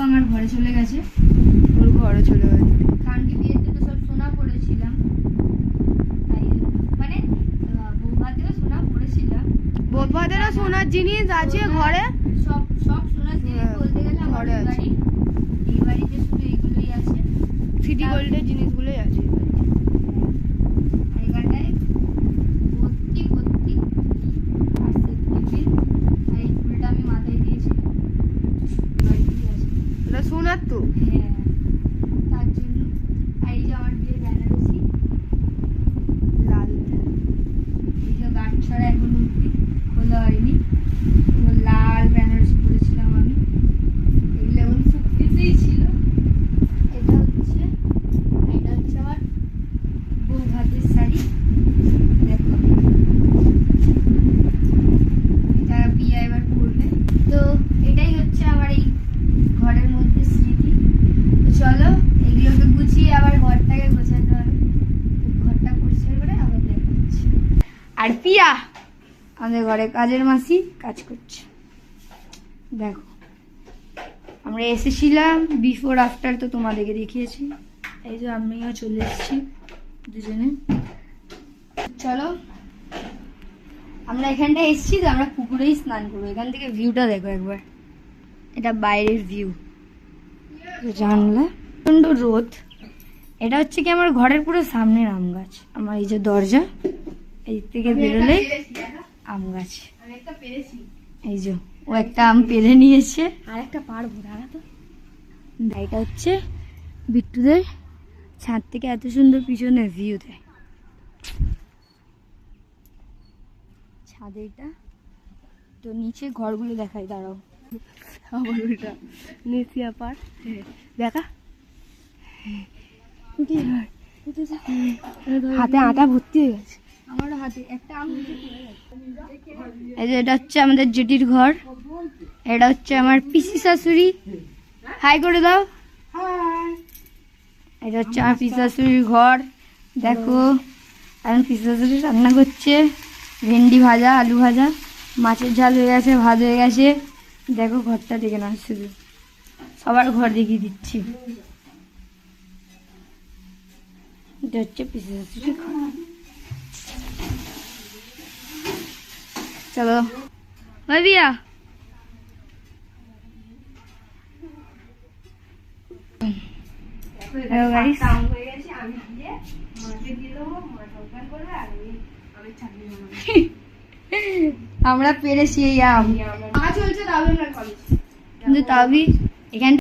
আমার ঘরে চলে গেছে। ওর ঘরে চলে গেছে কারণ কি বিয়েতে তো সব সোনা পড়েছিলাম, তাই মানে বৌভাতেও সোনা পড়েছিলাম। বৌভাতেরও সোনার জিনিস আছে ঘরে, সব সব সোনার জিনিস বলতে গেলে আমার ঘরে আছে। এই বাড়িতে শুধু এইগুলোই আছে। সিটি গোল্ডের জিনিসগুলোই আছে। আর এখানটায় ভর্তি ভর্তি আর টিফিন, আর এই ফুলটা আমি মাথায় দিয়েছি বাড়িতেই আছে। এটা সোনার তো। হ্যাঁ, তার জন্য। আর এই যে আমার বিয়ের বেনারসি, লাল এই যে গাঁট ছড়া এখন অব্দি খোলা হয়নি, পুরো লাল বেনারসি পরেছিলাম আমি। এগুলো এখন শুকিয়েতেই ছিল। এটা হচ্ছে আমার বউ ভাতের শাড়ি, দেখো এটা বিয়ে এবার পরবে। তো এটাই হচ্ছে আমার এই ঘরের মধ্যে স্মৃতি। তো চলো এগুলোকে গুছিয়ে আবার ঘরটাকে গোছাতে হবে, ঘরটা পরিষ্কার করে আবার দেখাচ্ছি। আর পিয়া আমাদের ঘরে কাজের মাসি কাজ করছে, দেখো। আমরা এসেছিলাম বিফোর আফটার তো তোমাদেরকে দেখিয়েছি। এই যে আমিও চলে এসেছি দুজনে। চলো আমরা এখানটা এসেছি তো, আমরা পুকুরেই স্নান করবো। এখান থেকে ভিউটা দেখো একবার, এটা বাইরের ভিউ, জানলা প্রচণ্ড রোদ। এটা হচ্ছে কি আমার ঘরের পুরো সামনের আম গাছ। আমার এই যে দরজা, এই থেকে বেরোলে আম গাছ। এই যে ও একটা আম পেরে নিয়েছে, আর একটা পারবো দাঁড়া তো। এটা হচ্ছে বিট্টুদের ছাদ থেকে এত সুন্দর পিছনে ভিউ দেয় ছাদে। এটা তো নিচে ঘরগুলো দেখাই, দাঁড়াও। আবার ওইটা নেসিয়া পার দেখা হাতে আটা ভর্তি হয়ে গেছে। আমারও হাতে একটা আম নিচে পড়ে গেছে। এই যে এটা হচ্ছে আমাদের জেঠির ঘর, এটা হচ্ছে আমার পিসি শাশুড়ি, হাই করে দাও। এটা হচ্ছে আমার পিসি শাশুড়ির ঘর, দেখো। এখন পিসি শাশুড়ি রান্না করছে ভেন্ডি ভাজা, আলু ভাজা, মাছের ঝাল হয়ে গেছে, ভাত হয়ে গেছে। দেখো ঘরটা দেখে না, শুধু সবার ঘর দেখিয়ে দিচ্ছি। এটা হচ্ছে পিসি শাশুড়ির ঘর। চলো ভাবিয়া আমরা পেরেছি এই আম, কিন্তু তাবি এখান